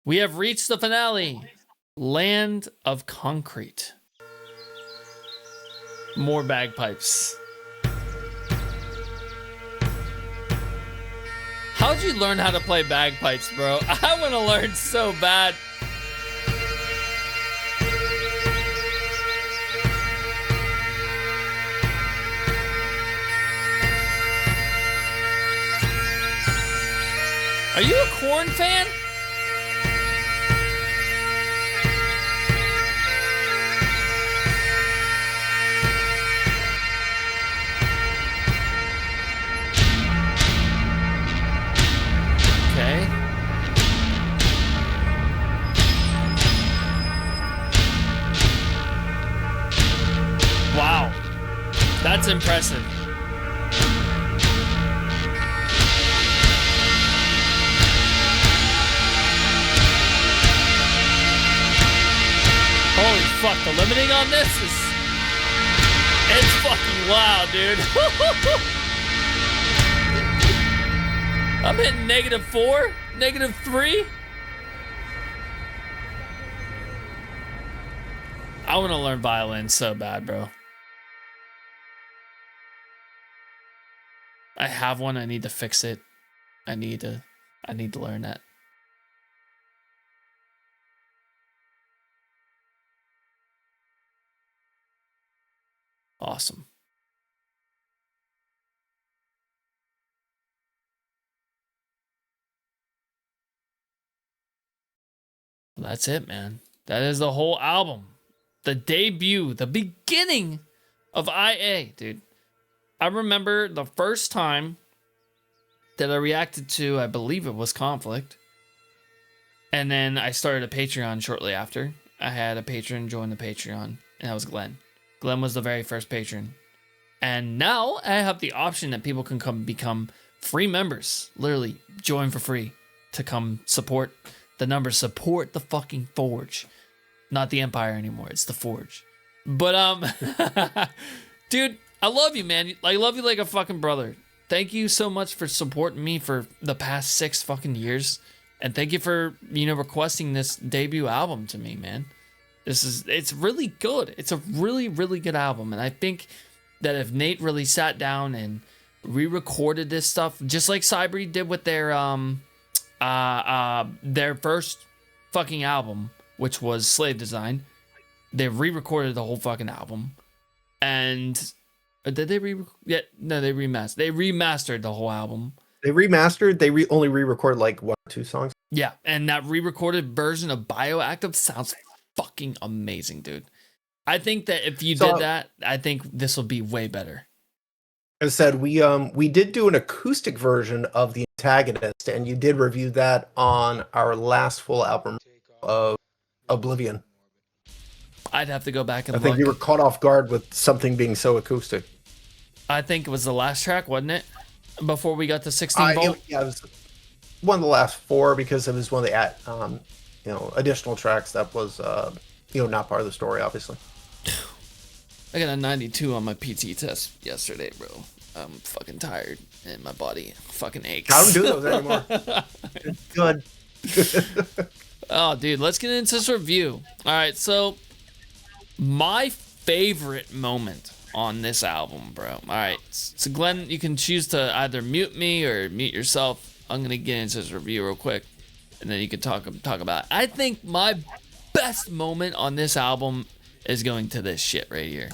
We have reached the finale. Land of Concrete. More bagpipes. How'd you learn how to play bagpipes, bro? I want to learn so bad. Are you a Korn fan? Okay. Wow. That's impressive. Holy fuck, the limiting on this is... It's fucking wild, dude. I'm hitting -4, -3. I want to learn violin so bad, bro. I have one. I need to fix it. I need to learn that. Awesome. That's it, man. That is the whole album. The debut, the beginning of IA, dude. I remember the first time that I reacted to, I believe it was Conflict. And then I started a Patreon shortly after. I had a patron join the Patreon, and that was Glenn. Glenn was the very first patron. And now I have the option that people can come become free members. Literally, join for free to come support the numbers, support the fucking Forge. Not the Empire anymore, it's the Forge. But, dude, I love you, man. I love you like a fucking brother. Thank you so much for supporting me for the past 6 fucking years. And thank you for, requesting this debut album to me, man. It's really good. It's a really, really good album. And I think that if Nate really sat down and re-recorded this stuff, just like Cybri did with their first fucking album, which was Slave Design, they re-recorded the whole fucking album. And did they yeah, no, they remastered. They remastered the whole album. They remastered. They only re-recorded like 1 or 2 songs. Yeah, and that re-recorded version of Bioactive sounds fucking amazing, dude. I think that if you did that, I think this will be way better. As I said, we did do an acoustic version of the Antagonist, and you did review that on our last full album of Oblivion. I'd have to go back and look. I think you were caught off guard with something being so acoustic. I think it was the last track, wasn't it? Before we got to 16 volt. Yeah, it was one of the last 4 because it was one of the additional tracks that was not part of the story, obviously. I got a 92 on my PT test yesterday, bro. I'm fucking tired and my body fucking aches. I don't do those anymore. Good. Oh, dude, let's get into this review. All right, so my favorite moment on this album, bro. All right, so Glenn, you can choose to either mute me or mute yourself. I'm gonna get into this review real quick, and then you can talk about it. I think my best moment on this album is going to this shit right here.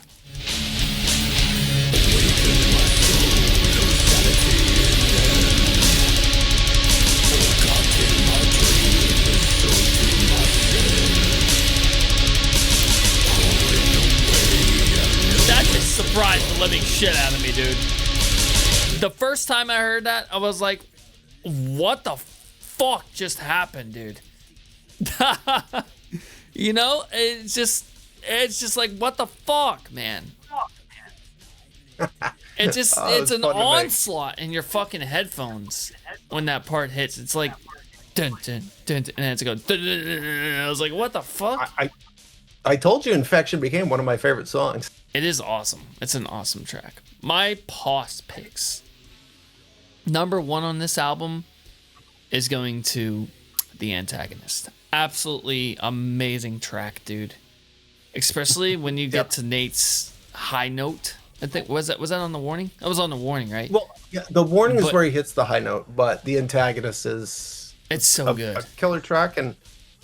That just surprised the living shit out of me, dude. The first time I heard that, I was like, what the fuck just happened, dude? It's just like, what the fuck, man? It's an onslaught in your fucking headphones when that part hits. It's like, dun, dun, dun, dun, and then it's going, dun, dun, dun, dun. I was like, what the fuck? I told you Infection became one of my favorite songs. It is awesome. It's an awesome track. My pause picks. Number 1 on this album is going to The Antagonist. Absolutely amazing track, dude. Especially when you get to Nate's high note. I think was that on the warning? That was on the warning, right? Well, yeah, the warning is where he hits the high note, but the antagonist is it's so good. A killer track, and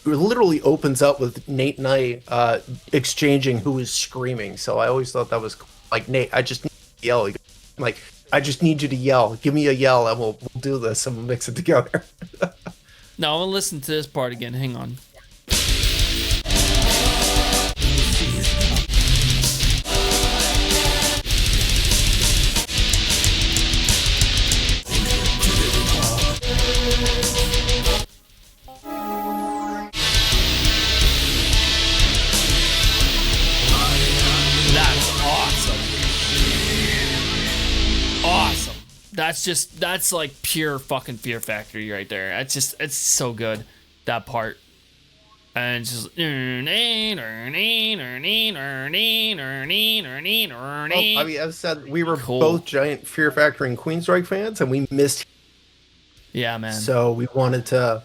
it literally opens up with Nate and I exchanging who is screaming. So I always thought that was like, Nate, I just need to yell. Like, I just need you to yell. Give me a yell, and we'll do this and we'll mix it together. No, I'm gonna listen to this part again. Hang on. That's awesome. Awesome. That's like pure fucking Fear Factory right there. It's so good, that part. And it's just well, I mean, as I said, we were both giant Fear Factory and Queensryche fans, and we missed. Yeah, man. So we wanted to,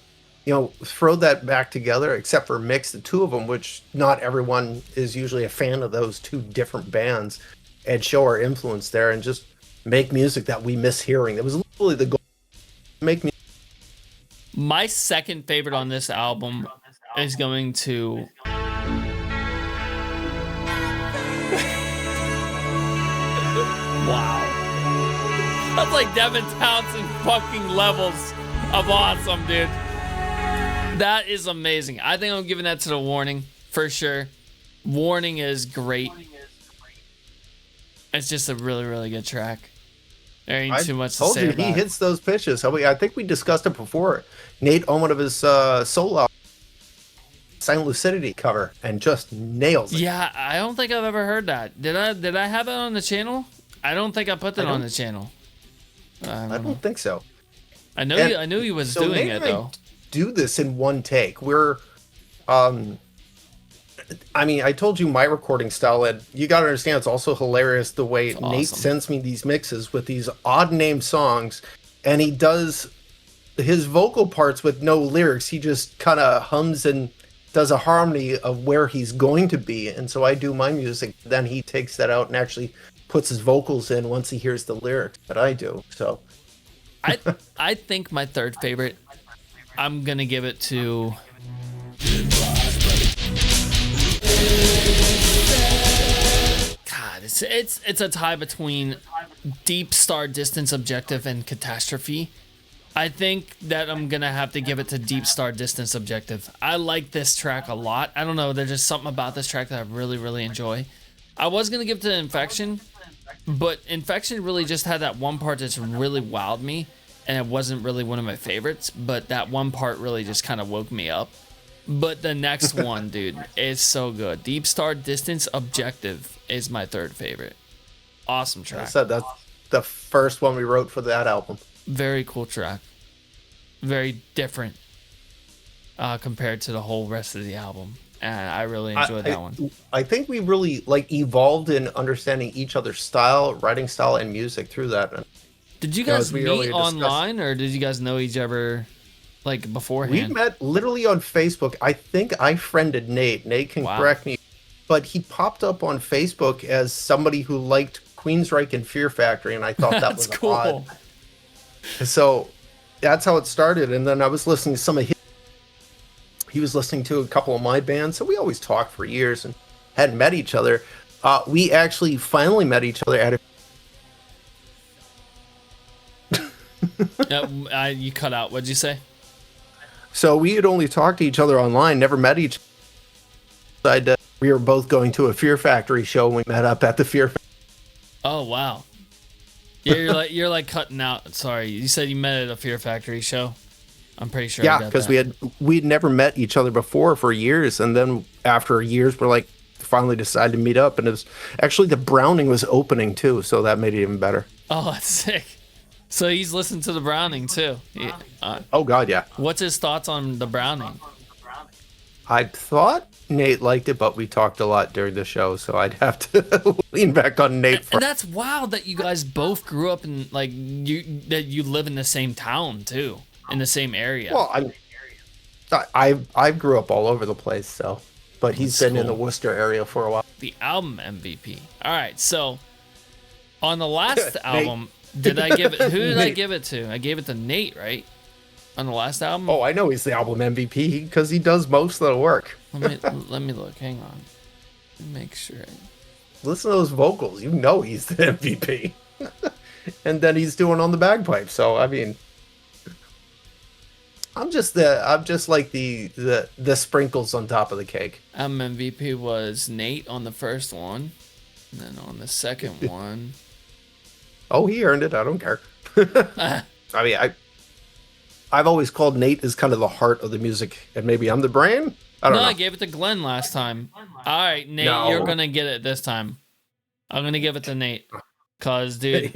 throw that back together, except for mix the two of them, which not everyone is usually a fan of those two different bands, and show our influence there and just make music that we miss hearing. That was literally the goal. Make music. My second favorite on this album is going to wow. That's like Devin Townsend fucking levels of awesome, dude. That is amazing. I think I'm giving that to the warning for sure. Warning is great. It's just a really, really good track. There ain't too much to say about it. He hits those pitches. I think we discussed it before. Nate on one of his solo Silent Lucidity cover and just nails it. Yeah, I don't think I've ever heard that. Did I have it on the channel? I don't think I put that on the channel. I don't think so. I knew he was doing Nate it and I though. Do this in one take. We're I told you my recording style, and you gotta understand it's also hilarious the way Nate sends me these mixes with these odd named songs, and he does his vocal parts with no lyrics. He just kind of hums and does a harmony of where he's going to be, and so I do my music, then he takes that out and actually puts his vocals in once he hears the lyrics that I do. So I think my third favorite, I'm gonna give it to God, it's a tie between Deep Star Distance Objective and Catastrophe. I think that I'm gonna have to give it to Deep Star Distance Objective. I like this track a lot. I don't know, there's just something about this track that I really, really enjoy. I was gonna give it to Infection, but Infection really just had that one part that's really wowed me, and it wasn't really one of my favorites, but that one part really just kind of woke me up. But the next one, dude, is so good. Deep Star Distance Objective is my third favorite. Awesome track. I said that's the first one we wrote for that album. Very cool track. Very different compared to the whole rest of the album. And I really enjoyed that one. I think we really evolved in understanding each other's style, writing style, and music through that. Did you guys meet online, or did you guys know each other beforehand? We met literally on Facebook. I think I friended Nate. Nate can correct me, but he popped up on Facebook as somebody who liked Queensryche and Fear Factory, and I thought that was cool. Odd. So that's how it started. And then I was listening to some of his. He was listening to a couple of my bands, so we always talked for years and hadn't met each other. We actually finally met each other at a. You cut out. What'd you say? So we had only talked to each other online, never met each other. We were both going to a Fear Factory show, and we met up at the Fear Factory. Oh wow! Yeah, you're like cutting out. Sorry, you said you met at a Fear Factory show. I'm pretty sure. Yeah, because we'd never met each other before for years, and then after years, we're finally decided to meet up, and it was actually the Browning was opening too, so that made it even better. Oh, that's sick. So he's listened to the Browning too. Oh God, yeah. What's his thoughts on the Browning? I thought Nate liked it, but we talked a lot during the show, so I'd have to lean back on Nate. And that's wild that you guys both grew up in you live in the same town too, in the same area. Well, I grew up all over the place, so, but he's That's been in the cool. Worcester area for a while. The album MVP. All right, so on the last Nate. album, did I give it? Who did I give it to? I gave it to Nate, right? On the last album. Oh, I know he's the album MVP because he does most of the work. Let me look. Hang on. Let me make sure. Listen to those vocals. You know he's the MVP. And then he's doing on the bagpipes. So I mean, I'm just like the sprinkles on top of the cake. MVP was Nate on the first one, and then on the second one. Oh, he earned it. I don't care. I mean, I've always called Nate as kind of the heart of the music, and maybe I'm the brain. I don't know. I gave it to Glenn last time. All right, Nate, you're gonna get it this time. I'm gonna give it to Nate, cause dude,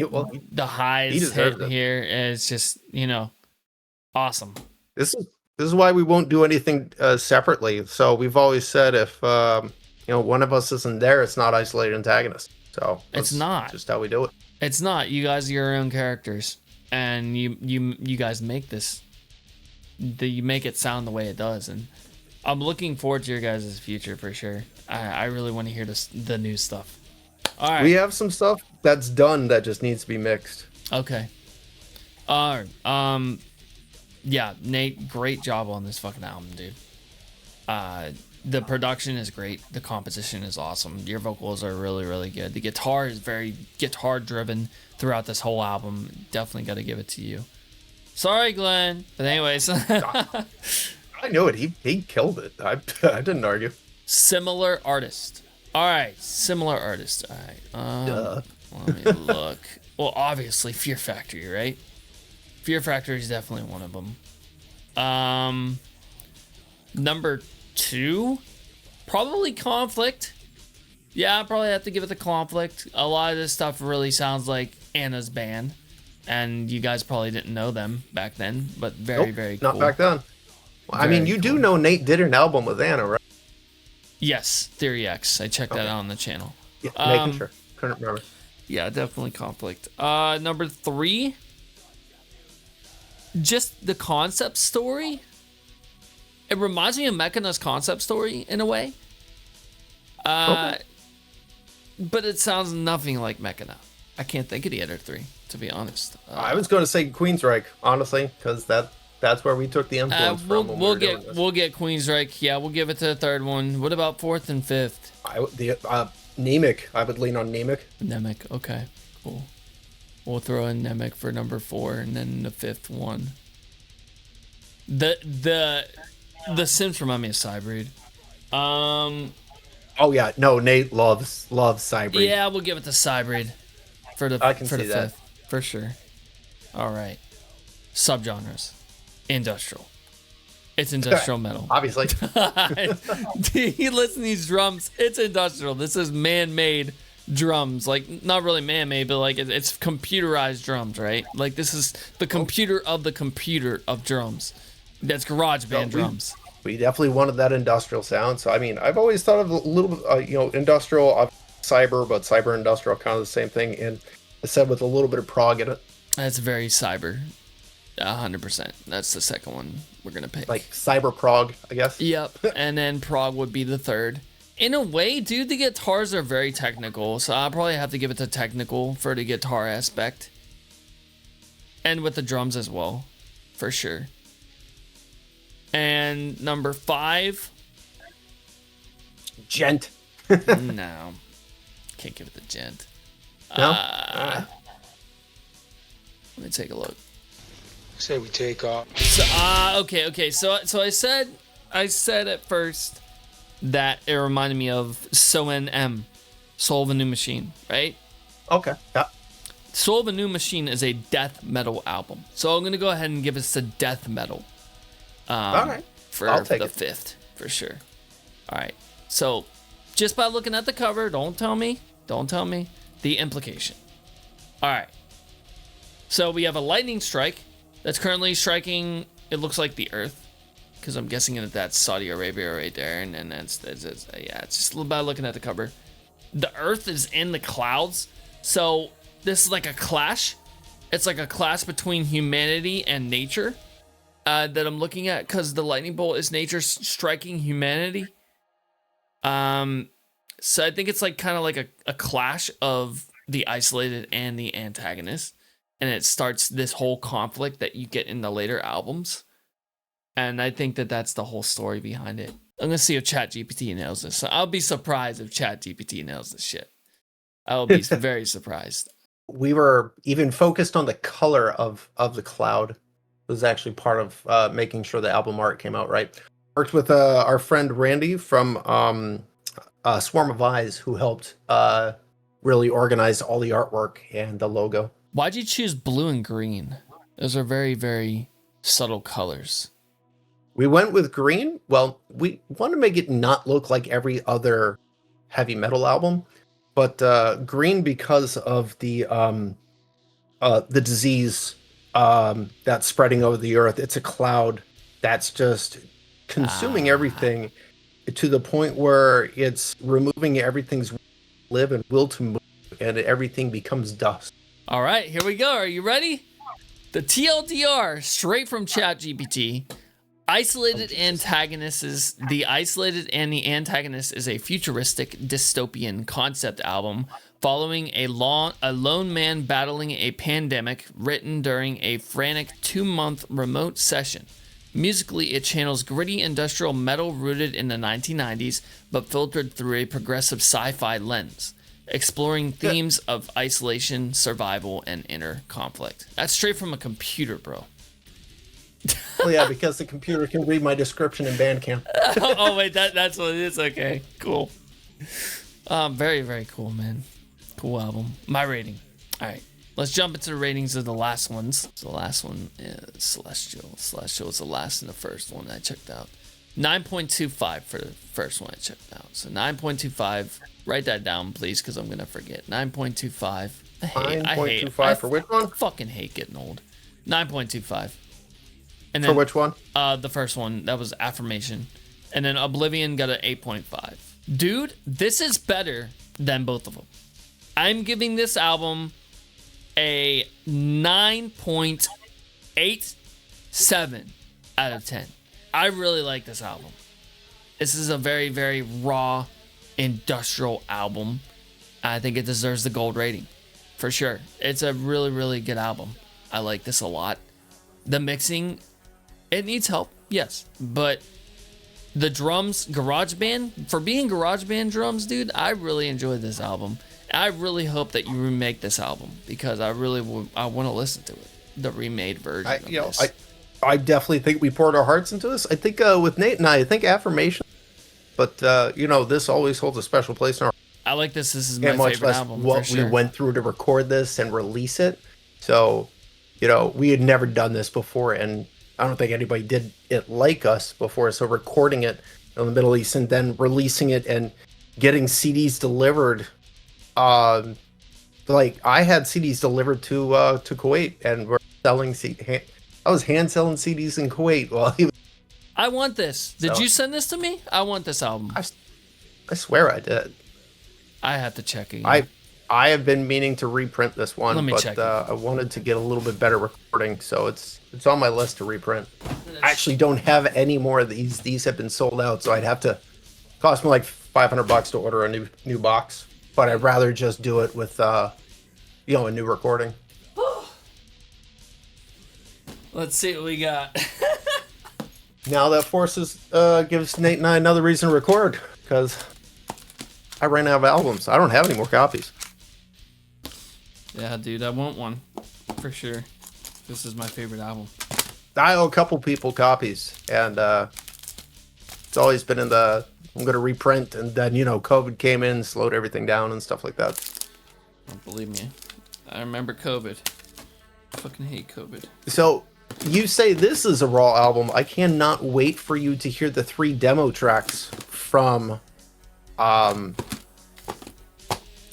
the highs hit here is just awesome. This is why we won't do anything separately. So we've always said if one of us isn't there, it's not Isolated Antagonist. So it's not just how we do it. It's not. You guys are your own characters, and you guys make this. You make it sound the way it does, and I'm looking forward to your guys' future for sure. I really want to hear the new stuff. All right, we have some stuff that's done that just needs to be mixed. Okay. Yeah, Nate, great job on this fucking album, dude. The production is great. The composition is awesome. Your vocals are really, really good. The guitar is very guitar-driven throughout this whole album. Definitely got to give it to you. Sorry, Glenn. But anyways. I knew it. He killed it. I didn't argue. Similar artist. All right, similar artist. All right. Let me look. Well, obviously, Fear Factory, right? Fear Factory is definitely one of them. Number 2, probably Conflict. Yeah, I probably have to give it to Conflict. A lot of this stuff really sounds like Anna's band, and you guys probably didn't know them back then, but very cool. Not back then. Well, I mean, you do know Nate did an album with Anna, right? Yes, Theory X. I checked that out on the channel. Yeah, making sure. Couldn't remember. Yeah, definitely Conflict. Number 3, just the concept story. It reminds me of Mechana's concept story in a way. But it sounds nothing like Mechana. I can't think of the other 3, to be honest. I was going to say Queensryche, honestly, because that's where we took the influence from. We'll get Queensryche. Yeah, we'll give it to the third one. What about 4th and 5th? Nemec. I would lean on Nemec. Nemec. Okay, cool. We'll throw in Nemec for number 4, and then the 5th one. The Sims remind me of Cybreed. Oh yeah, no, Nate loves Cybreed. Yeah, we'll give it to Cybreed for the 5th for sure. All right, subgenres, industrial. It's industrial metal. Obviously. You listen to these drums. It's industrial. This is man-made drums. Like, not really man-made, but like it's computerized drums, right? Like, this is the computer of drums. That's GarageBand drums. We definitely wanted that industrial sound. So I mean, I've always thought of a little bit, industrial, cyber, but cyber industrial, kind of the same thing. And I said with a little bit of prog in it. That's very cyber. 100%. That's the second one we're gonna pick. Like cyber prog, I guess. Yep. And then prog would be the third. In a way, dude, the guitars are very technical, so I'll probably have to give it to technical for the guitar aspect. And with the drums as well, for sure. And number 5. Gent. No. Can't give it to Gent. No? Let me take a look. Say we take off. So, okay. So I said at first that it reminded me of Soen M, Soul of a New Machine, right? Okay. Yeah. Soul of a New Machine is a death metal album, so I'm gonna go ahead and give us a death metal. All right. For the 5th, for sure. All right. So, just by looking at the cover, don't tell me the implication. All right. So we have a lightning strike that's currently striking. It looks like the Earth, because I'm guessing that that's Saudi Arabia right there, and then it's just by looking at the cover. The Earth is in the clouds, so this is like a clash. It's like a clash between humanity and nature. that I'm looking at, because the lightning bolt is nature striking humanity. So I think it's like kind of like a clash of the isolated and the antagonist, and it starts this whole conflict that you get in the later albums. And I think that that's the whole story behind it. I'm gonna see if ChatGPT nails this. So I'll be surprised if ChatGPT nails this shit. I will be very surprised. We were even focused on the color of the cloud. It was actually part of making sure the album art came out right. Worked with our friend Randy from Swarm of Eyes, who helped really organize all the artwork and the logo. Why'd you choose blue and green? Those are very, very subtle colors. We went with green. Well, we want to make it not look like every other heavy metal album, but green because of the disease that's spreading over the earth. It's a cloud that's just consuming everything to the point where it's removing everything's live and will to move, and everything becomes dust. All right, here we go. Are you ready? The TLDR, straight from ChatGPT. Isolated Antagonist is the Isolated and the Antagonist is a futuristic dystopian concept album following a lone man battling a pandemic, written during a frantic 2-month remote session. Musically, it channels gritty industrial metal rooted in the 1990s, but filtered through a progressive sci-fi lens, exploring themes of isolation, survival, and inner conflict. That's straight from a computer, bro. Well, yeah, because the computer can read my description in Bandcamp. Oh wait, that's what it is. Okay, cool. Very, very cool, man. Cool album. My rating. All right, let's jump into the ratings of the last ones. So the last one is Celestial. Celestial was the last and the first one I checked out. 9.25 for the first one I checked out. So 9.25. Write that down, please, because I'm gonna forget. 9.25. I hate 9.25 for which one? I fucking hate getting old. 9.25. And then, for which one? The first one, that was Affirmation. And then Oblivion got an 8.5. Dude, this is better than both of them. I'm giving this album a 9.87 out of 10. I really like this album. This is a very, very raw, industrial album. I think it deserves the gold rating, for sure. It's a really, really good album. I like this a lot. The mixing... it needs help, yes, but the drums, GarageBand, for being GarageBand drums, dude, I really enjoyed this album. I really hope that you remake this album, because I want to listen to it, the remade version of this. I definitely think we poured our hearts into this. I think with Nate and I think Affirmation, but this always holds a special place in our. I like this. This is my favorite album. What we went through to record this and release it, so we had never done this before, and I don't think anybody did it like us before. So recording it in the Middle East and then releasing it and getting CDs delivered. Like I had CDs delivered to Kuwait, and we're selling I was hand selling CDs in Kuwait while he was. I want this. Did you send this to me? I want this album. I swear I did. I have to check again. I have been meaning to reprint this one, but I wanted to get a little bit better recording, so it's on my list to reprint. I actually don't have any more of these. These have been sold out, so I'd have to cost me like $500 to order a new box. But I'd rather just do it with a new recording. Let's see what we got. Now that gives Nate and I another reason to record, because I ran out of albums. I don't have any more copies. Yeah, dude, I want one for sure. This is my favorite album. I owe a couple people copies, and it's always been in the I'm going to reprint, and then COVID came in, slowed everything down, and stuff like that. Don't believe me. I remember COVID. I fucking hate COVID. So you say this is a raw album. I cannot wait for you to hear the 3 demo tracks from the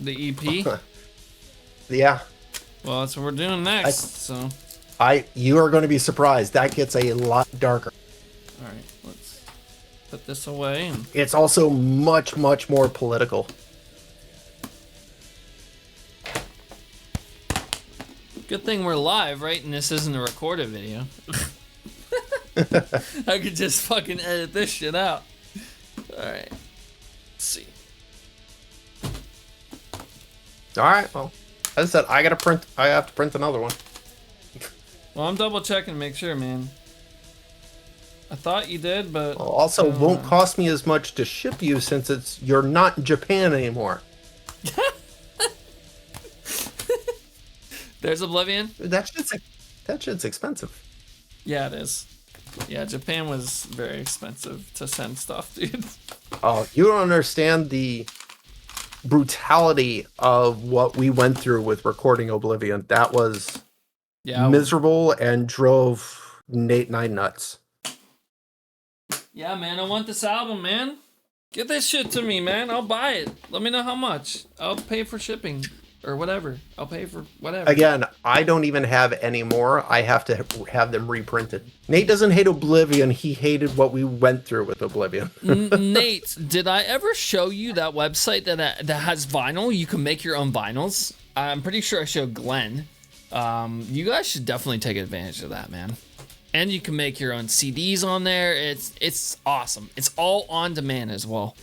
EP. Yeah. Well, that's what we're doing next. You are going to be surprised. That gets a lot darker. All right, let's put this away. It's also much, much more political. Good thing we're live, right? And this isn't a recorded video. I could just fucking edit this shit out. All right. Let's see. All right. Well, as I said, I have to print another one. Well, I'm double checking to make sure, man. I thought you did, but Well, also, won't cost me as much to ship you since you're not in Japan anymore. There's Oblivion. That shit's expensive. Yeah, it is. Yeah, Japan was very expensive to send stuff, dude. Oh, you don't understand the brutality of what we went through with recording Oblivion. That was miserable and drove Nate and I nuts. Yeah, man, I want this album, man. Get this shit to me, man. I'll buy it. Let me know how much. I'll pay for shipping or whatever. I'll pay for whatever. Again, I don't even have any more. I have to have them reprinted. Nate doesn't hate Oblivion. He hated what we went through with Oblivion. Nate, did I ever show you that website that has vinyl? You can make your own vinyls. I'm pretty sure I showed Glenn. You guys should definitely take advantage of that, man. And you can make your own CDs on there. It's awesome. It's all on demand as well.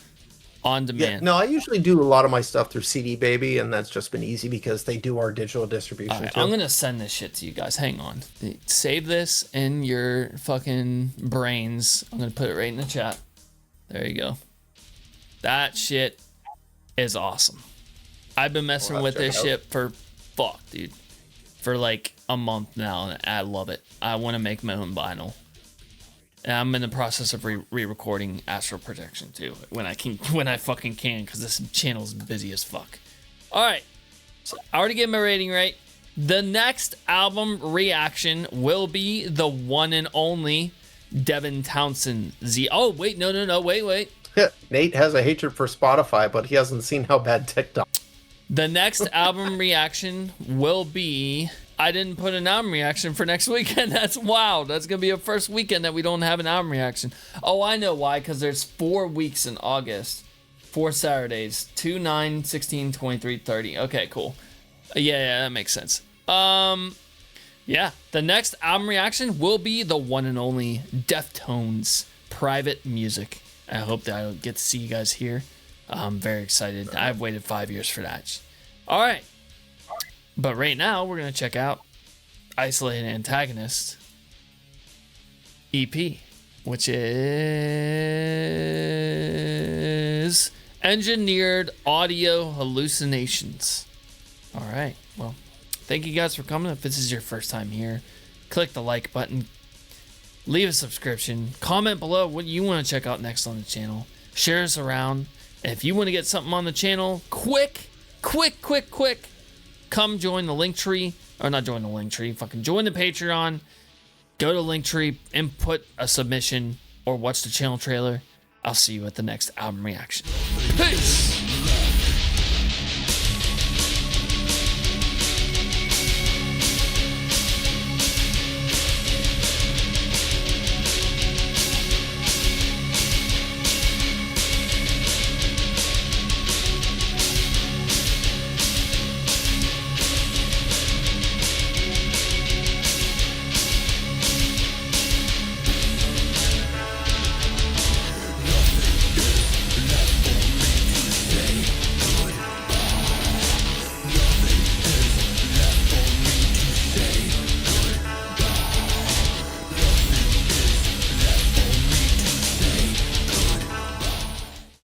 On demand. Yeah, no, I usually do a lot of my stuff through CD Baby, and that's just been easy because they do our digital distribution. All right, too. I'm gonna send this shit to you guys. Hang on. Save this in your fucking brains. I'm gonna put it right in the chat. There you go. That shit is awesome. I've been messing with this shit for dude. For like a month now, and I love it. I want to make my own vinyl. And I'm in the process of re-recording Astral Projection too, when I fucking can, because this channel's busy as fuck. All right, so I already gave my rating right. The next album reaction will be the one and only Devin Townsend Z. Oh wait, no, wait. Nate has a hatred for Spotify, but he hasn't seen how bad TikTok. The next album reaction will be... I didn't put an album reaction for next weekend. That's wild. That's going to be a first weekend that we don't have an album reaction. Oh, I know why. Because there's 4 weeks in August. 4 Saturdays. 2, 9, 16, 23, 30. Okay, cool. Yeah, that makes sense. Yeah. The next album reaction will be the one and only Deftones Private Music. I hope that I get to see you guys here. I'm very excited. I've waited 5 years for that. All right. But right now, we're going to check out Isolated Antagonist EP, which is Engineered Audio Hallucinations. All right. Well, thank you guys for coming. If this is your first time here, click the like button. Leave a subscription. Comment below what you want to check out next on the channel. Share us around. And if you want to get something on the channel, quick, come join the Linktree. Or not join the Linktree. Fucking join the Patreon. Go to Linktree, input a submission, or watch the channel trailer. I'll see you at the next album reaction. Peace!